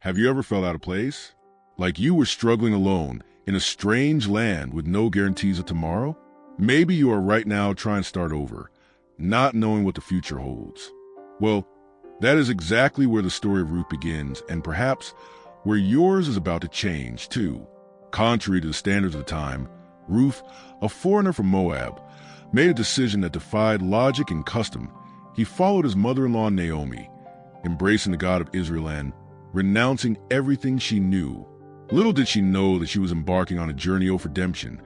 Have you ever felt out of place? Like you were struggling alone in a strange land with no guarantees of tomorrow? Maybe you are right now trying to start over, not knowing what the future holds. Well, that is exactly where the story of Ruth begins, and perhaps where yours is about to change, too. Contrary to the standards of the time, Ruth, a foreigner from Moab, made a decision that defied logic and custom. He followed his mother-in-law Naomi, embracing the God of Israel and renouncing everything she knew. Little did she know that she was embarking on a journey of redemption,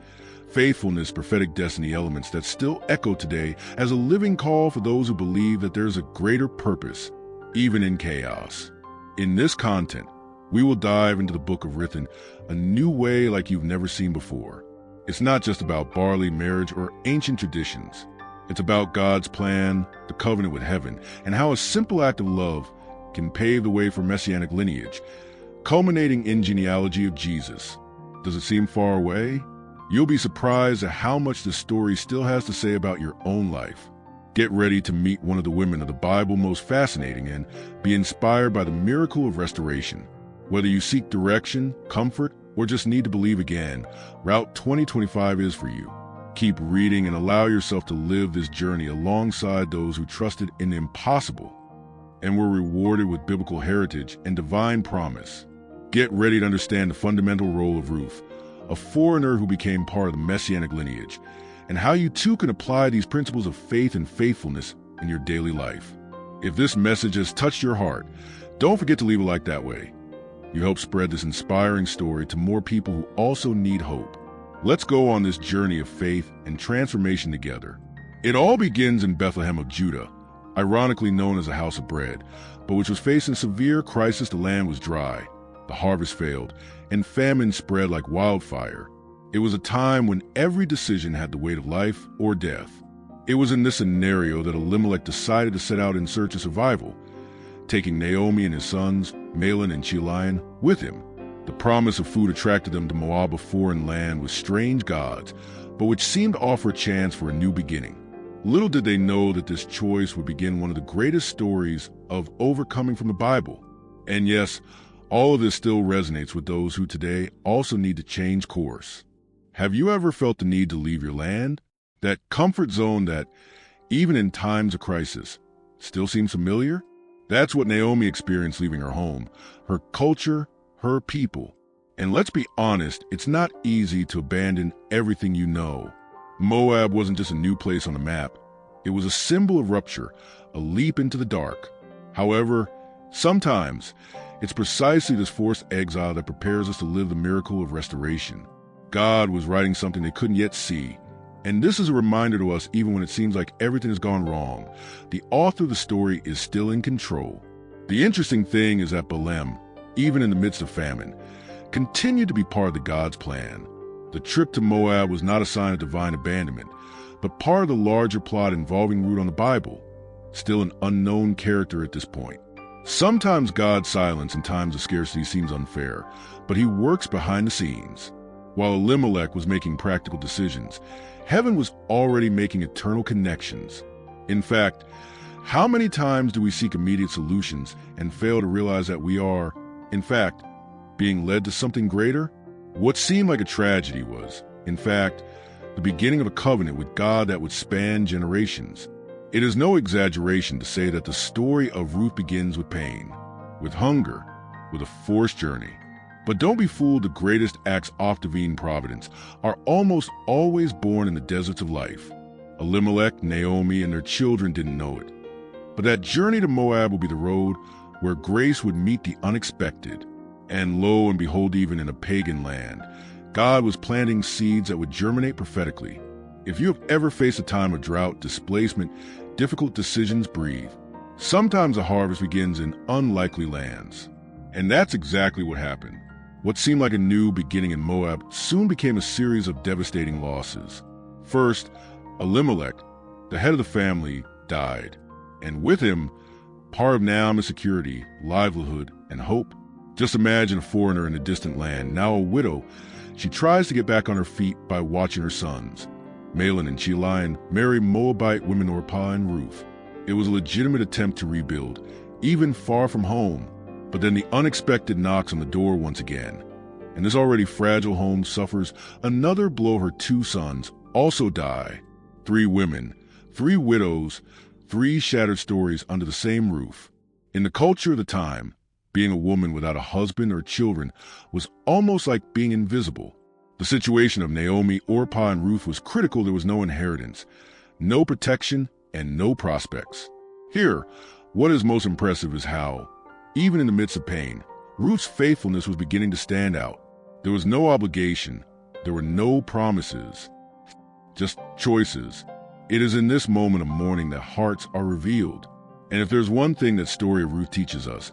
faithfulness, prophetic destiny elements that still echo today as a living call for those who believe that there is a greater purpose, even in chaos. In this content, we will dive into the book of RUTH in a new way like you've never seen before. It's not just about barley, marriage, or ancient traditions. It's about God's plan, the covenant with heaven, and how a simple act of love can pave the way for messianic lineage, culminating in genealogy of Jesus. Does it seem far away? You'll be surprised at how much the story still has to say about your own life. Get ready to meet one of the women of the Bible most fascinating and be inspired by the miracle of restoration. Whether you seek direction, comfort, or just need to believe again, Route 2025 is for you. Keep reading and allow yourself to live this journey alongside those who trusted in the impossible and were rewarded with biblical heritage and divine promise. Get ready to understand the fundamental role of Ruth, a foreigner who became part of the messianic lineage, and how you too can apply these principles of faith and faithfulness in your daily life. If this message has touched your heart, don't forget to leave a like that way. You help spread this inspiring story to more people who also need hope. Let's go on this journey of faith and transformation together. It all begins in Bethlehem of Judah, ironically known as a house of bread, but which was facing severe crisis. The land was dry, the harvest failed, and famine spread like wildfire. It was a time when every decision had the weight of life or death. It was in this scenario that Elimelech decided to set out in search of survival, taking Naomi and his sons, Mahlon and Chilion, with him. The promise of food attracted them to Moab, a foreign land with strange gods, but which seemed to offer a chance for a new beginning. Little did they know that this choice would begin one of the greatest stories of overcoming from the Bible. And yes, all of this still resonates with those who today also need to change course. Have you ever felt the need to leave your land? That comfort zone that, even in times of crisis, still seems familiar? That's what Naomi experienced leaving her home, her culture, her people. And let's be honest, it's not easy to abandon everything you know. Moab wasn't just a new place on the map. It was a symbol of rupture, a leap into the dark. However, sometimes it's precisely this forced exile that prepares us to live the miracle of restoration. God was writing something they couldn't yet see. And this is a reminder to us, even when it seems like everything has gone wrong, the author of the story is still in control. The interesting thing is that Bethlehem, even in the midst of famine, continued to be part of the God's plan. The trip to Moab was not a sign of divine abandonment, but part of the larger plot involving Ruth on the Bible, still an unknown character at this point. Sometimes God's silence in times of scarcity seems unfair, but he works behind the scenes. While Elimelech was making practical decisions, heaven was already making eternal connections. In fact, how many times do we seek immediate solutions and fail to realize that we are, in fact, being led to something greater? What seemed like a tragedy was, in fact, the beginning of a covenant with God that would span generations. It is no exaggeration to say that the story of Ruth begins with pain, with hunger, with a forced journey. But don't be fooled, the greatest acts of divine providence are almost always born in the deserts of life. Elimelech, Naomi, and their children didn't know it. But that journey to Moab will be the road where grace would meet the unexpected. And lo and behold, even in a pagan land, God was planting seeds that would germinate prophetically. If you have ever faced a time of drought, displacement, difficult decisions, breathe. Sometimes the harvest begins in unlikely lands. And that's exactly what happened. What seemed like a new beginning in Moab soon became a series of devastating losses. First, Elimelech, the head of the family, died, and with him, part of Naomi's security, livelihood, and hope. Just imagine a foreigner in a distant land, now a widow. She tries to get back on her feet by watching her sons, Mahlon and Chilion, marry Moabite women Orpah and Ruth. It was a legitimate attempt to rebuild, even far from home. But then the unexpected knocks on the door once again, and this already fragile home suffers another blow. Her 2 sons also die. 3 women, 3 widows, 3 shattered stories under the same roof. In the culture of the time, being a woman without a husband or children was almost like being invisible. The situation of Naomi, Orpah, and Ruth was critical. There was no inheritance, no protection, and no prospects. Here, what is most impressive is how, even in the midst of pain, Ruth's faithfulness was beginning to stand out. There was no obligation. There were no promises, just choices. It is in this moment of mourning that hearts are revealed. And if there's one thing that story of Ruth teaches us,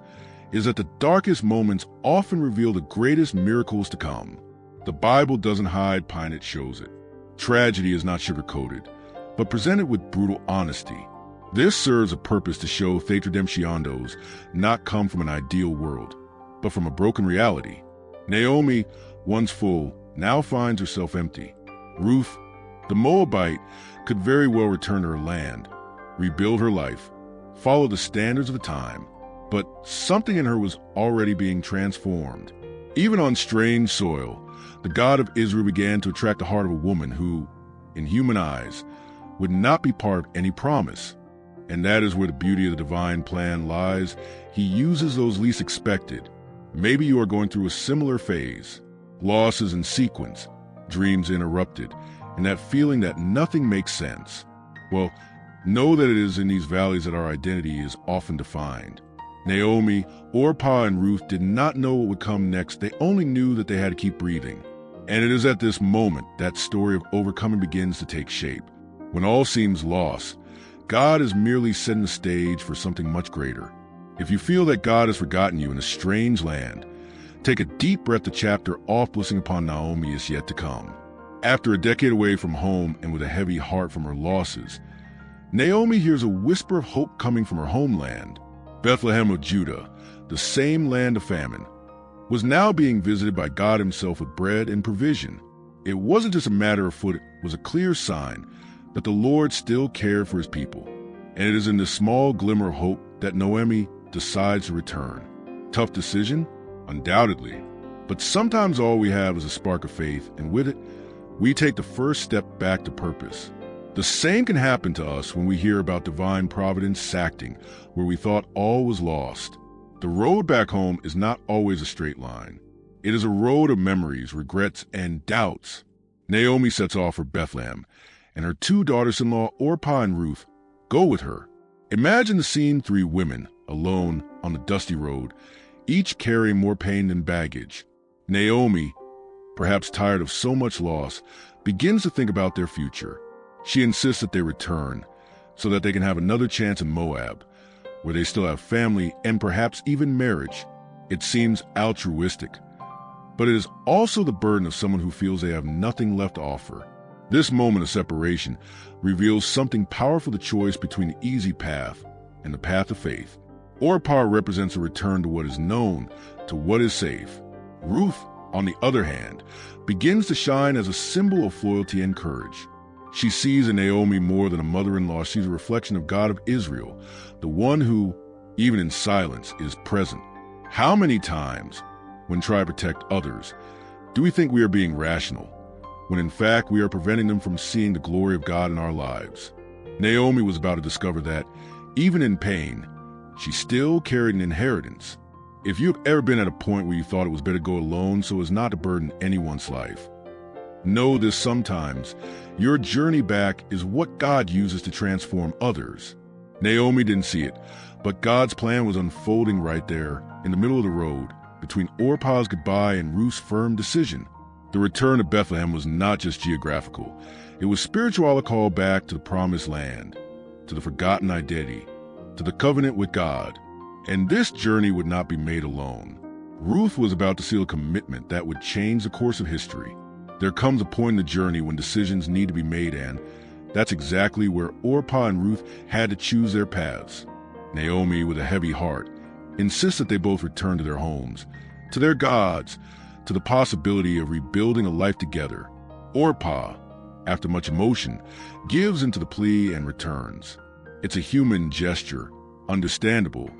is that the darkest moments often reveal the greatest miracles to come. The Bible doesn't hide pain, it shows it. Tragedy is not sugar-coated, but presented with brutal honesty. This serves a purpose to show faith redemption does not come from an ideal world, but from a broken reality. Naomi, once full, now finds herself empty. Ruth, the Moabite, could very well return to her land, rebuild her life, follow the standards of the time, but something in her was already being transformed. Even on strange soil, the God of Israel began to attract the heart of a woman who, in human eyes, would not be part of any promise. And that is where the beauty of the divine plan lies. He uses those least expected. Maybe you are going through a similar phase, losses in sequence, dreams interrupted, and that feeling that nothing makes sense. Well, know that it is in these valleys that our identity is often defined. Naomi, Orpah, and Ruth did not know what would come next. They only knew that they had to keep breathing. And it is at this moment that story of overcoming begins to take shape. When all seems lost, God is merely setting the stage for something much greater. If you feel that God has forgotten you in a strange land, take a deep breath. The chapter off blessing upon Naomi is yet to come. After a decade away from home and with a heavy heart from her losses, Naomi hears a whisper of hope coming from her homeland. Bethlehem of Judah, the same land of famine, was now being visited by God himself with bread and provision. It wasn't just a matter of food, it was a clear sign that the Lord still cared for his people. And it is in this small glimmer of hope that Naomi decides to return. Tough decision? Undoubtedly. But sometimes all we have is a spark of faith, and with it, we take the first step back to purpose. The same can happen to us when we hear about divine providence acting where we thought all was lost. The road back home is not always a straight line. It is a road of memories, regrets, and doubts. Naomi sets off for Bethlehem, and her 2 daughters-in-law, Orpah and Ruth, go with her. Imagine the scene: 3 women, alone on the dusty road, each carrying more pain than baggage. Naomi, perhaps tired of so much loss, begins to think about their future. She insists that they return so that they can have another chance in Moab, where they still have family and perhaps even marriage. It seems altruistic, but it is also the burden of someone who feels they have nothing left to offer. This moment of separation reveals something powerful: the choice between the easy path and the path of faith. Orpah represents a return to what is known, to what is safe. Ruth, on the other hand, begins to shine as a symbol of loyalty and courage. She sees in Naomi more than a mother-in-law. She's a reflection of God of Israel, the one who, even in silence, is present. How many times, when trying to protect others, do we think we are being rational, when in fact we are preventing them from seeing the glory of God in our lives? Naomi was about to discover that, even in pain, she still carried an inheritance. If you've ever been at a point where you thought it was better to go alone so as not to burden anyone's life, know this: sometimes your journey back is what God uses to transform others. Naomi didn't see it, but God's plan was unfolding right there in the middle of the road, between Orpah's goodbye and Ruth's firm decision. The return to Bethlehem was not just geographical. It was spiritual, a call back to the promised land, to the forgotten identity, to the covenant with God. And this journey would not be made alone. Ruth was about to seal a commitment that would change the course of history. There comes a point in the journey when decisions need to be made, and that's exactly where Orpah and Ruth had to choose their paths. Naomi, with a heavy heart, insists that they both return to their homes, to their gods, to the possibility of rebuilding a life together. Orpah, after much emotion, gives into the plea and returns. It's a human gesture, understandable,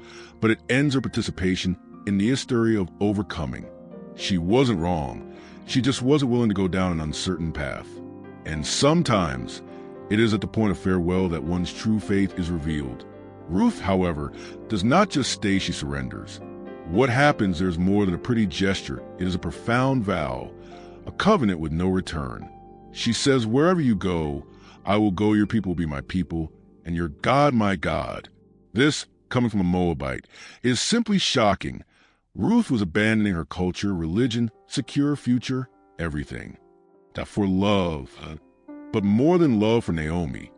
but it ends her participation in the history of overcoming. She wasn't wrong. She just wasn't willing to go down an uncertain path. And sometimes it is at the point of farewell that one's true faith is revealed. Ruth, however, does not just stay, she surrenders. What happens there is more than a pretty gesture. It is a profound vow, a covenant with no return. She says, wherever you go, I will go, your people will be my people, and your God my God. This, coming from a Moabite, is simply shocking. Ruth was abandoning her culture, religion, secure future, everything. That for love, but more than love for Naomi,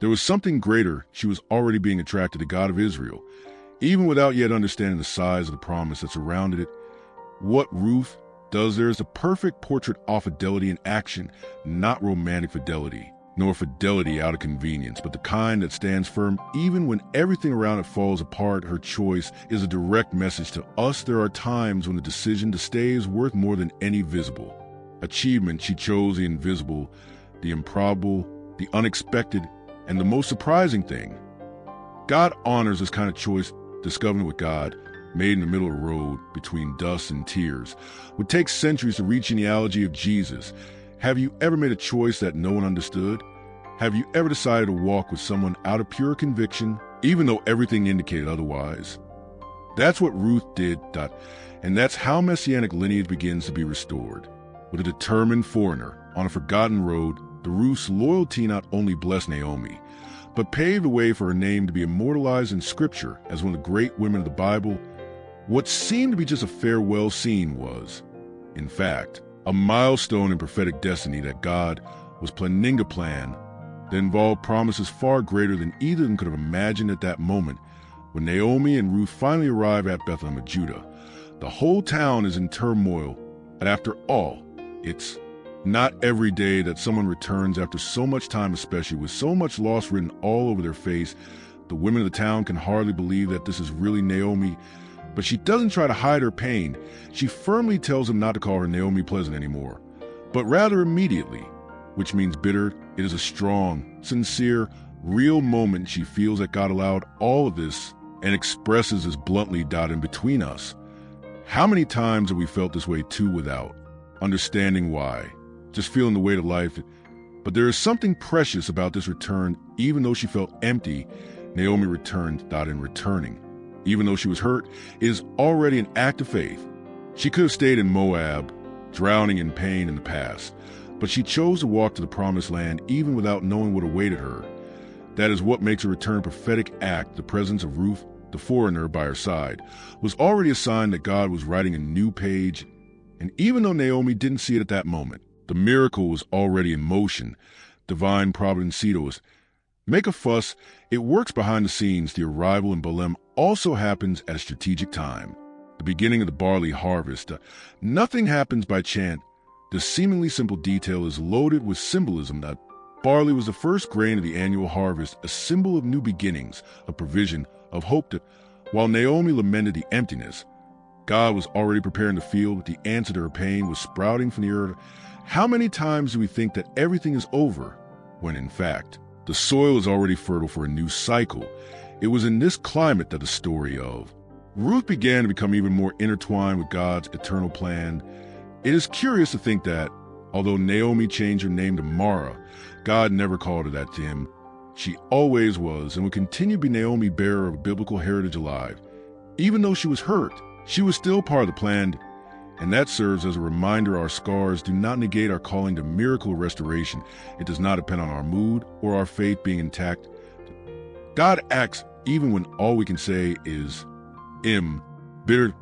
there was something greater. She was already being attracted to God of Israel, even without yet understanding the size of the promise that surrounded it. What Ruth does there is a perfect portrait of fidelity in action, not romantic fidelity, nor fidelity out of convenience, but the kind that stands firm even when everything around it falls apart. Her choice is a direct message to us. There are times when the decision to stay is worth more than any visible achievement. She chose the invisible, the improbable, the unexpected, and the most surprising thing. God honors this kind of choice. This covenant with God, made in the middle of the road between dust and tears, would take centuries to reach genealogy of Jesus. Have you ever made a choice that no one understood? Have you ever decided to walk with someone out of pure conviction, even though everything indicated otherwise? That's what Ruth did, and that's how Messianic lineage begins to be restored. With a determined foreigner on a forgotten road, the Ruth's loyalty not only blessed Naomi, but paved the way for her name to be immortalized in Scripture as one of the great women of the Bible. What seemed to be just a farewell scene was, in fact, a milestone in prophetic destiny that God was planning a plan that involved promises far greater than either of them could have imagined at that moment. When Naomi and Ruth finally arrive at Bethlehem of Judah, the whole town is in turmoil, and after all, it's not every day that someone returns after so much time, especially with so much loss written all over their face. The women of the town can hardly believe that this is really Naomi, but she doesn't try to hide her pain. She firmly tells them not to call her Naomi Pleasant anymore, but rather immediately, which means bitter. It is a strong, sincere, real moment. She feels that God allowed all of this and expresses this bluntly in between us. How many times have we felt this way too without understanding why? Just feeling the weight of life. But there is something precious about this return. Even though she felt empty, Naomi returned in returning. Even though she was hurt, it is already an act of faith. She could have stayed in Moab, drowning in pain in the past, but she chose to walk to the promised land even without knowing what awaited her. That is what makes a return a prophetic act. The presence of Ruth, the foreigner, by her side was already a sign that God was writing a new page. And even though Naomi didn't see it at that moment, the miracle was already in motion. Divine providencitos. Make a fuss, it works behind the scenes. The arrival in Bethlehem also happens at a strategic time. The beginning of the barley harvest. Nothing happens by chance. This seemingly simple detail is loaded with symbolism. That barley was the first grain of the annual harvest, a symbol of new beginnings, of provision, of hope. While Naomi lamented the emptiness, God was already preparing the field. The answer to her pain was sprouting from the earth. How many times do we think that everything is over, when in fact, the soil is already fertile for a new cycle? It was in this climate that the story of Ruth began to become even more intertwined with God's eternal plan. It is curious to think that, although Naomi changed her name to Mara, God never called her that to him. She always was and would continue to be Naomi, bearer of biblical heritage alive. Even though she was hurt, she was still part of the plan. And that serves as a reminder our scars do not negate our calling to miracle restoration. It does not depend on our mood or our faith being intact. God acts even when all we can say is, bitter.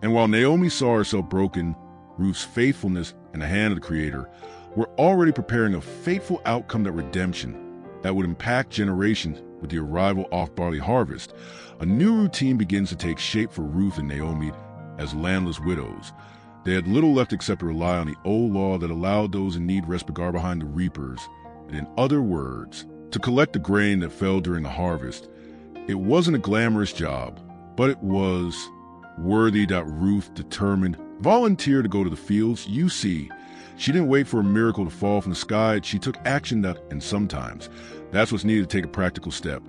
And while Naomi saw herself broken, Ruth's faithfulness and the hand of the Creator were already preparing a fateful outcome, that redemption that would impact generations. With the arrival of barley harvest, a new routine begins to take shape for Ruth and Naomi as landless widows. They had little left except to rely on the old law that allowed those in need respite behind the reapers, and in other words, to collect the grain that fell during the harvest. It wasn't a glamorous job, but it was worthy. Ruth determined, volunteered to go to the fields. You see, she didn't wait for a miracle to fall from the sky. She took action, and sometimes that's what's needed to take a practical step,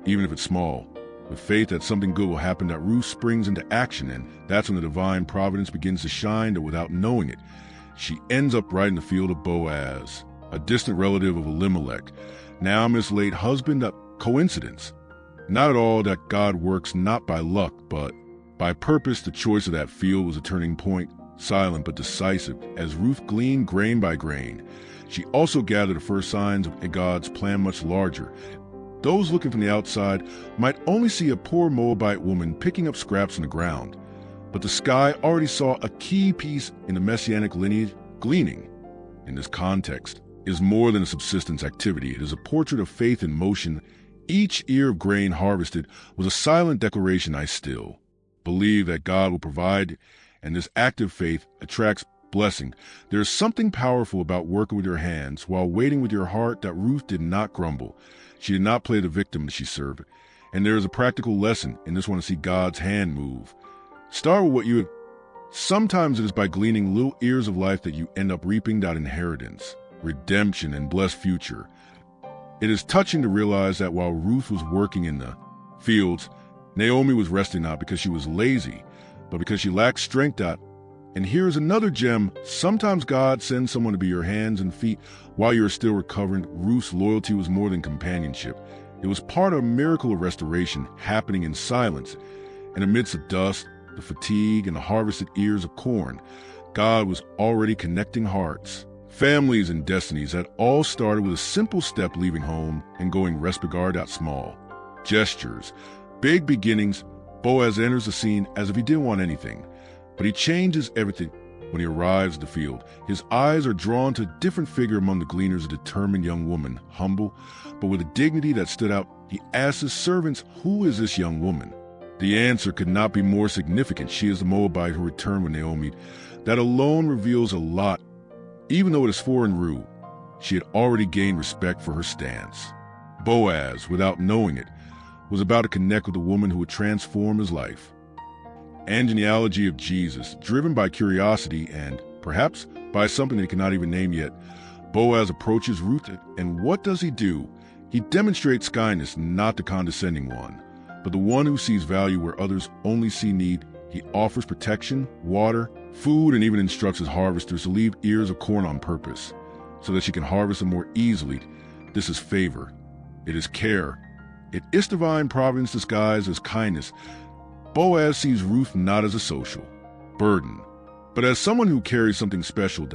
even if it's small. With faith that something good will happen, that Ruth springs into action, and that's when the divine providence begins to shine, that without knowing it, she ends up right in the field of Boaz, a distant relative of Elimelech, Naomi's late husband. A coincidence? Not at all. That God works not by luck, but by purpose. The choice of that field was a turning point, silent but decisive, as Ruth gleaned grain by grain. She also gathered the first signs of God's plan much larger. Those looking from the outside might only see a poor Moabite woman picking up scraps from the ground, but the sky already saw a key piece in the messianic lineage. Gleaning, in this context, is more than a subsistence activity. It is a portrait of faith in motion. Each ear of grain harvested was a silent declaration: I still believe that God will provide, and this active faith attracts blessing. There is something powerful about working with your hands while waiting with your heart. That Ruth did not grumble. She did not play the victim she served. And there is a practical lesson in this one to see God's hand move. Start with what you have. Sometimes it is by gleaning little ears of life that you end up reaping that inheritance, redemption, and blessed future. It is touching to realize that while Ruth was working in the fields, Naomi was resting not because she was lazy, but because she lacked strength. And here's another gem. Sometimes God sends someone to be your hands and feet while you're still recovering. Ruth's loyalty was more than companionship. It was part of a miracle of restoration happening in silence. And amidst the dust, the fatigue, and the harvested ears of corn, God was already connecting hearts, families, and destinies that all started with a simple step: leaving home and going Respigard. Small gestures, big beginnings. Boaz enters the scene as if he didn't want anything, but he changes everything when he arrives at the field. His eyes are drawn to a different figure among the gleaners, a determined young woman, humble, but with a dignity that stood out. He asks his servants, "Who is this young woman?" The answer could not be more significant. She is the Moabite who returned with Naomi. That alone reveals a lot. Even though it is foreign Ruth, she had already gained respect for her stance. Boaz, without knowing it, was about to connect with a woman who would transform his life. And genealogy of Jesus, driven by curiosity and, perhaps, by something that he cannot even name yet, Boaz approaches Ruth, and what does he do? He demonstrates kindness, not the condescending one, but the one who sees value where others only see need. He offers protection, water, food, and even instructs his harvesters to leave ears of corn on purpose, so that she can harvest them more easily. This is favor. It is care. It is divine providence disguised as kindness. Boaz sees Ruth not as a social burden, but as someone who carries something special.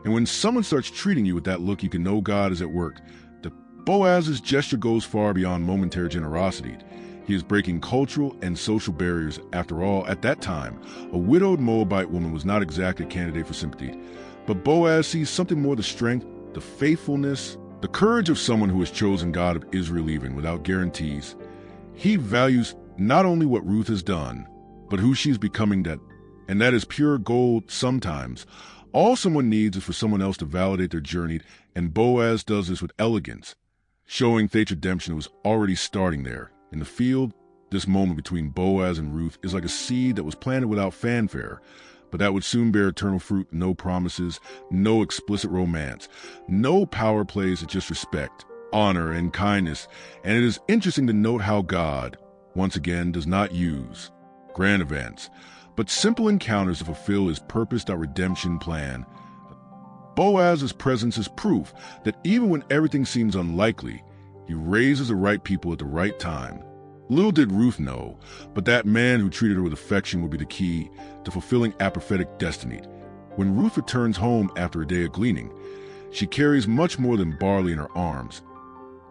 And when someone starts treating you with that look, you can know God is at work. Boaz's gesture goes far beyond momentary generosity. He is breaking cultural and social barriers. After all, at that time, a widowed Moabite woman was not exactly a candidate for sympathy. But Boaz sees something more: the strength, the faithfulness, the courage of someone who has chosen God of Israel even without guarantees. He values not only what Ruth has done, but who she's becoming. And that is pure gold. Sometimes all someone needs is for someone else to validate their journey, and Boaz does this with elegance, showing faith's redemption was already starting there. In the field, this moment between Boaz and Ruth is like a seed that was planted without fanfare, but that would soon bear eternal fruit. No promises, no explicit romance, no power plays, just respect, honor, and kindness. And it is interesting to note how God, once again, does not use grand events, but simple encounters to fulfill his purposed redemption plan. Boaz's presence is proof that even when everything seems unlikely, he raises the right people at the right time. Little did Ruth know, but that man who treated her with affection would be the key to fulfilling a prophetic destiny. When Ruth returns home after a day of gleaning, she carries much more than barley in her arms.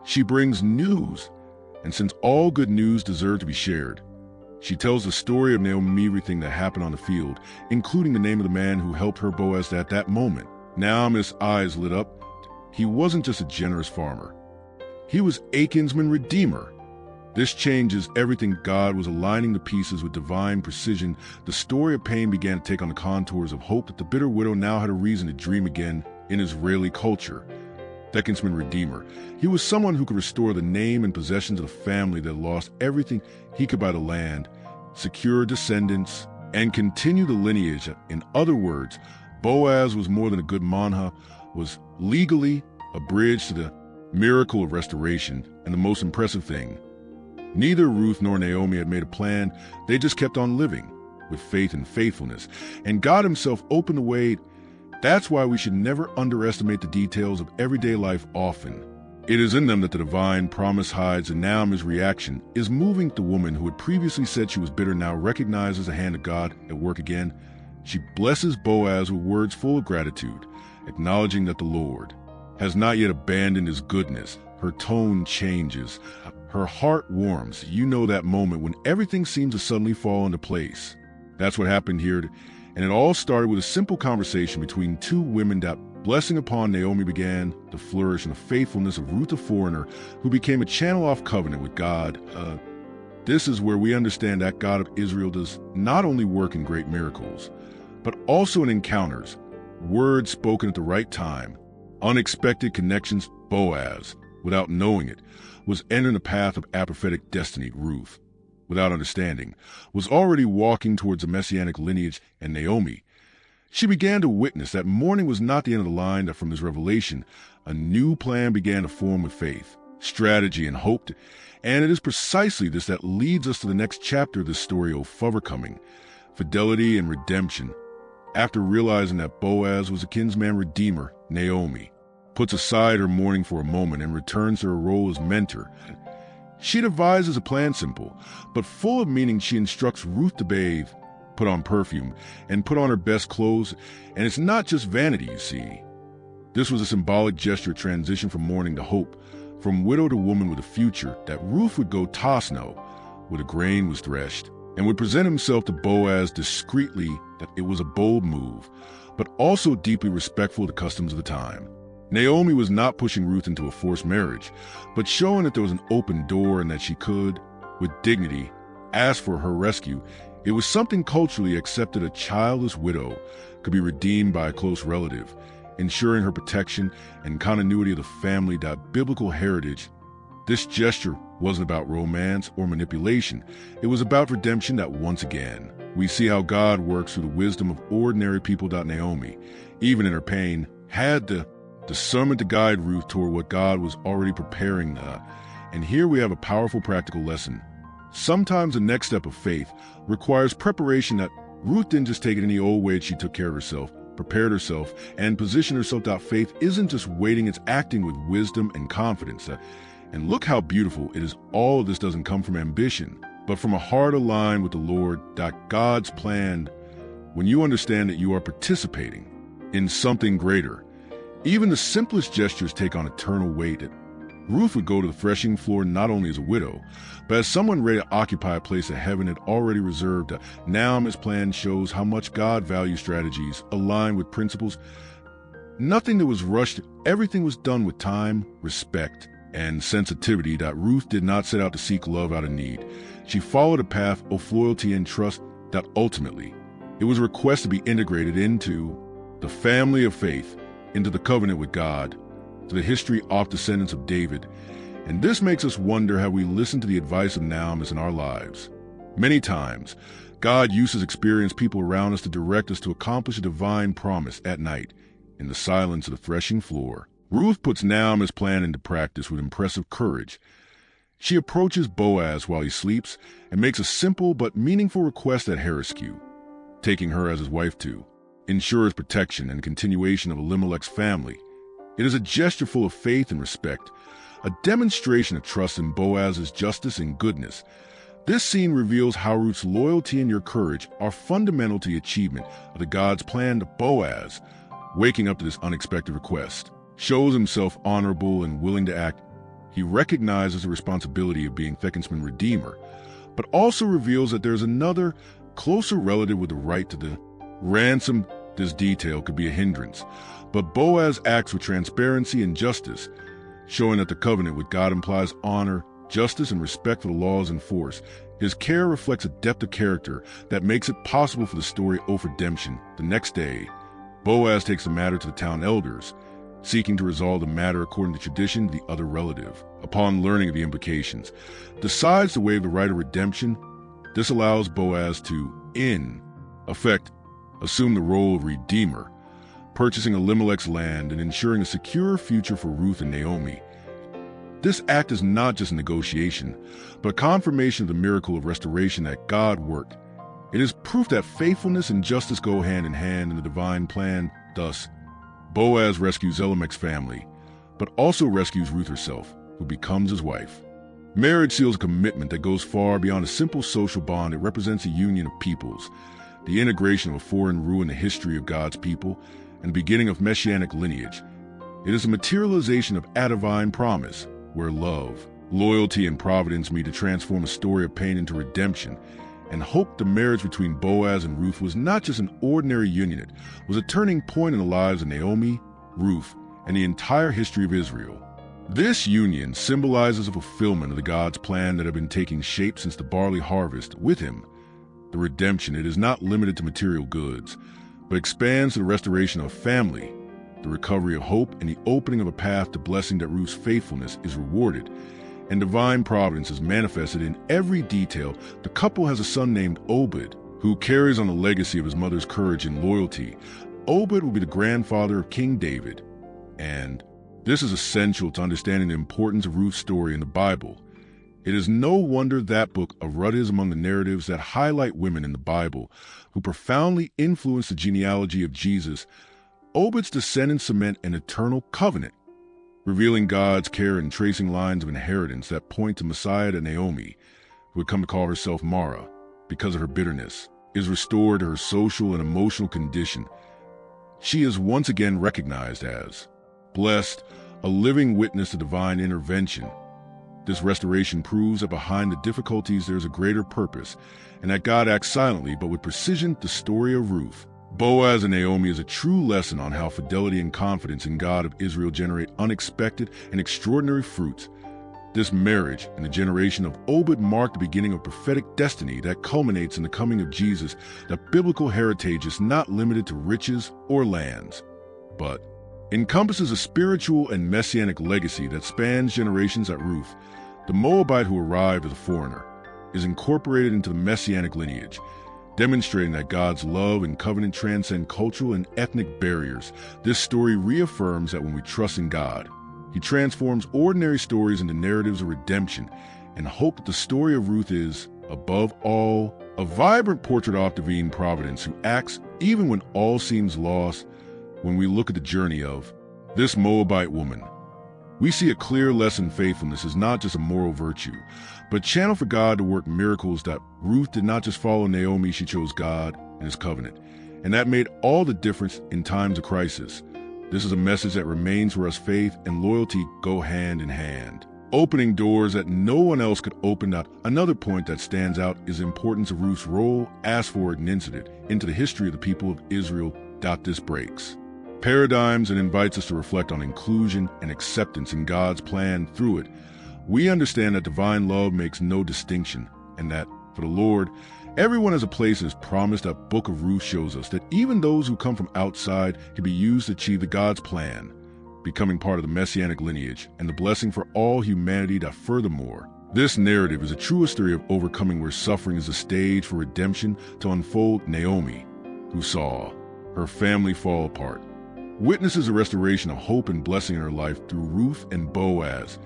She brings news, and since all good news deserves to be shared, she tells the story of Naomi, everything that happened on the field, including the name of the man who helped her Boaz at that moment. Naomi's eyes lit up. He wasn't just a generous farmer. He was a kinsman redeemer. This changes everything. God was aligning the pieces with divine precision. The story of pain began to take on the contours of hope, that the bitter widow now had a reason to dream again in Israeli culture. The kinsman redeemer. He was someone who could restore the name and possessions of the family that lost everything he could by the land, secure descendants, and continue the lineage. In other words, Boaz was more than a good manha, was legally a bridge to the miracle of restoration. And the most impressive thing, Neither Ruth nor Naomi had made a plan. They just kept on living with faith and faithfulness. And God himself opened the way. That's why we should never underestimate the details of everyday life often. It is in them that the divine promise hides, and Naomi's reaction is moving. The woman who had previously said she was bitter now recognizes the hand of God at work again. She blesses Boaz with words full of gratitude, acknowledging that the Lord has not yet abandoned his goodness. Her tone changes. Her heart warms. You know that moment when everything seems to suddenly fall into place. That's what happened here. And it all started with a simple conversation between two women. That blessing upon Naomi began to flourish in the faithfulness of Ruth, a foreigner who became a channel off covenant with God. This is where we understand that God of Israel does not only work in great miracles, but also in encounters, words spoken at the right time, unexpected connections. Boaz, without knowing it, was entering the path of apophetic destiny. Ruth, without understanding, was already walking towards a messianic lineage. And Naomi, she began to witness that mourning was not the end of the line, that from this revelation, a new plan began to form with faith, strategy, and hope. And it is precisely this that leads us to the next chapter of this story of overcoming, fidelity, and redemption. After realizing that Boaz was a kinsman redeemer, Naomi puts aside her mourning for a moment and returns to her role as mentor. She devises a plan simple, but full of meaning. She instructs Ruth to bathe, put on perfume, and put on her best clothes. And it's not just vanity, you see. This was a symbolic gesture, transition from mourning to hope, from widow to woman with a future. That Ruth would go Tosno, where the grain was threshed, and would present himself to Boaz discreetly. That it was a bold move, but also deeply respectful of the customs of the time. Naomi was not pushing Ruth into a forced marriage, but showing that there was an open door and that she could, with dignity, ask for her rescue. It was something culturally accepted. A childless widow could be redeemed by a close relative, ensuring her protection and continuity of the family. That biblical heritage. This gesture wasn't about romance or manipulation. It was about redemption. That once again, we see how God works through the wisdom of ordinary people. Naomi, even in her pain, had the discernment to guide Ruth toward what God was already preparing. And here we have a powerful practical lesson. Sometimes the next step of faith requires preparation. That Ruth didn't just take it any old way. She took care of herself, prepared herself, and positioned herself. Faith isn't just waiting, it's acting with wisdom and confidence. And look how beautiful it is. All of this doesn't come from ambition, but from a heart aligned with the Lord. God's plan. When you understand that you are participating in something greater, even the simplest gestures take on eternal weight. Ruth would go to the threshing floor not only as a widow, but as someone ready to occupy a place that heaven had already reserved. Naomi's plan shows how much God values strategies aligned with principles. Nothing that was rushed. Everything was done with time, respect, and sensitivity. Ruth did not set out to seek love out of need. She followed a path of loyalty and trust. That ultimately, it was a request to be integrated into the family of faith, into the covenant with God, to the history of descendants of David. And this makes us wonder how we listen to the advice of Naomi in our lives. Many times, God uses experienced people around us to direct us to accomplish a divine promise at night, in the silence of the threshing floor. Ruth puts Naomi's plan into practice with impressive courage. She approaches Boaz while he sleeps and makes a simple but meaningful request at Hareskew, taking her as his wife to ensures protection and continuation of Elimelech's family. It is a gesture full of faith and respect, a demonstration of trust in Boaz's justice and goodness. This scene reveals how Ruth's loyalty and your courage are fundamental to the achievement of the God's plan. To Boaz, waking up to this unexpected request, shows himself honorable and willing to act. He recognizes the responsibility of being Thekensman Redeemer, but also reveals that there's another, closer relative with the right to the ransom. This detail could be a hindrance, but Boaz acts with transparency and justice, showing that the covenant with God implies honor, justice, and respect for the laws in force. His care reflects a depth of character that makes it possible for the story of redemption. The next day, Boaz takes the matter to the town elders, seeking to resolve the matter according to tradition. The other relative, upon learning of the implications, decides to waive the right of redemption. This allows Boaz to, in effect, assume the role of redeemer, purchasing Elimelech's land and ensuring a secure future for Ruth and Naomi. This act is not just a negotiation, but a confirmation of the miracle of restoration that God worked. It is proof that faithfulness and justice go hand in hand in the divine plan. Thus, Boaz rescues Elimelech's family, but also rescues Ruth herself, who becomes his wife. Marriage seals a commitment that goes far beyond a simple social bond. It represents a union of peoples, the integration of a foreign rule in the history of God's people, and the beginning of messianic lineage. It is a materialization of a divine promise, where love, loyalty, and providence meet to transform a story of pain into redemption. And hope. The marriage between Boaz and Ruth was not just an ordinary union, it was a turning point in the lives of Naomi, Ruth, and the entire history of Israel. This union symbolizes a fulfillment of the God's plan that had been taking shape since the barley harvest. With him, the redemption, it is not limited to material goods, but expands to the restoration of family, the recovery of hope, and the opening of a path to blessing. That Ruth's faithfulness is rewarded, and divine providence is manifested in every detail. The couple has a son named Obed, who carries on the legacy of his mother's courage and loyalty. Obed will be the grandfather of King David, and this is essential to understanding the importance of Ruth's story in the Bible. It is no wonder that book of RUTH is among the narratives that highlight women in the Bible who profoundly influenced the genealogy of Jesus. Obed's descendants cement an eternal covenant, revealing God's care and tracing lines of inheritance that point to Messiah. That Naomi, who had come to call herself Mara because of her bitterness, is restored to her social and emotional condition. She is once again recognized as blessed, a living witness to divine intervention. This restoration proves that behind the difficulties there is a greater purpose, and that God acts silently but with precision. The story of Ruth, Boaz, and Naomi is a true lesson on how fidelity and confidence in God of Israel generate unexpected and extraordinary fruits. This marriage and the generation of Obed marked the beginning of prophetic destiny that culminates in the coming of Jesus. That biblical heritage is not limited to riches or lands, but encompasses a spiritual and messianic legacy that spans generations. At Ruth, the Moabite who arrived as a foreigner, is incorporated into the messianic lineage, demonstrating that God's love and covenant transcend cultural and ethnic barriers. This story reaffirms that when we trust in God, He transforms ordinary stories into narratives of redemption and hope. That the story of Ruth is, above all, a vibrant portrait of divine providence who acts even when all seems lost. When we look at the journey of this Moabite woman, we see a clear lesson. Faithfulness is not just a moral virtue, but a channel for God to work miracles. That Ruth did not just follow Naomi, she chose God and His covenant, and that made all the difference in times of crisis. This is a message that remains for us. Faith and loyalty go hand in hand, opening doors that no one else could open. Another point that stands out is the importance of Ruth's role as forward an incident into the history of the people of Israel. This breaks paradigms and invites us to reflect on inclusion and acceptance in God's plan. Through it, we understand that divine love makes no distinction, and that, for the Lord, everyone has a place in His promise. That book of Ruth shows us that even those who come from outside can be used to achieve the God's plan, becoming part of the messianic lineage and the blessing for all humanity. That furthermore, this narrative is a true history of overcoming, where suffering is a stage for redemption to unfold. Naomi, who saw her family fall apart, witnesses a restoration of hope and blessing in her life through Ruth and Boaz.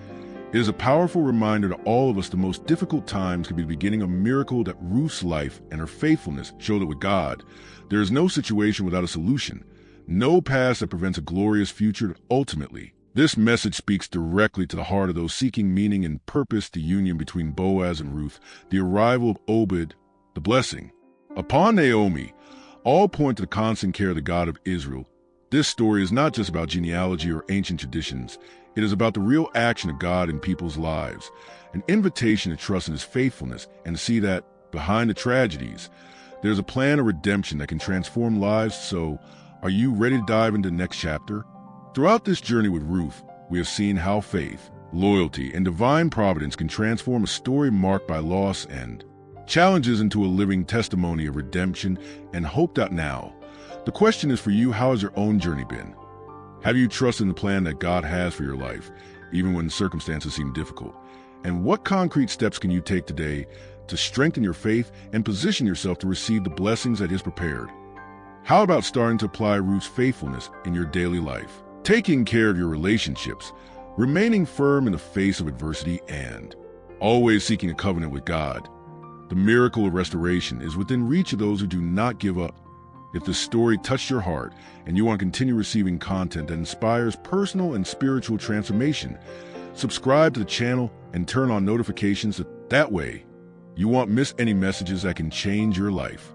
It is a powerful reminder to all of us the most difficult times can be the beginning of a miracle. That Ruth's life and her faithfulness show that with God, there is no situation without a solution, no past that prevents a glorious future. Ultimately, this message speaks directly to the heart of those seeking meaning and purpose. The union between Boaz and Ruth, the arrival of Obed, the blessing upon Naomi, all point to the constant care of the God of Israel. This story is not just about genealogy or ancient traditions. It is about the real action of God in people's lives, an invitation to trust in His faithfulness and to see that behind the tragedies, there's a plan of redemption that can transform lives. So, are you ready to dive into the next chapter? Throughout this journey with Ruth, we have seen how faith, loyalty, and divine providence can transform a story marked by loss and challenges into a living testimony of redemption and hope. Now, the question is for you: how has your own journey been? Have you trusted in the plan that God has for your life, even when circumstances seem difficult? And what concrete steps can you take today to strengthen your faith and position yourself to receive the blessings that is prepared? How about starting to apply Ruth's faithfulness in your daily life? Taking care of your relationships, remaining firm in the face of adversity, and always seeking a covenant with God. The miracle of restoration is within reach of those who do not give up. If this story touched your heart and you want to continue receiving content that inspires personal and spiritual transformation, subscribe to the channel and turn on notifications. That way, you won't miss any messages that can change your life.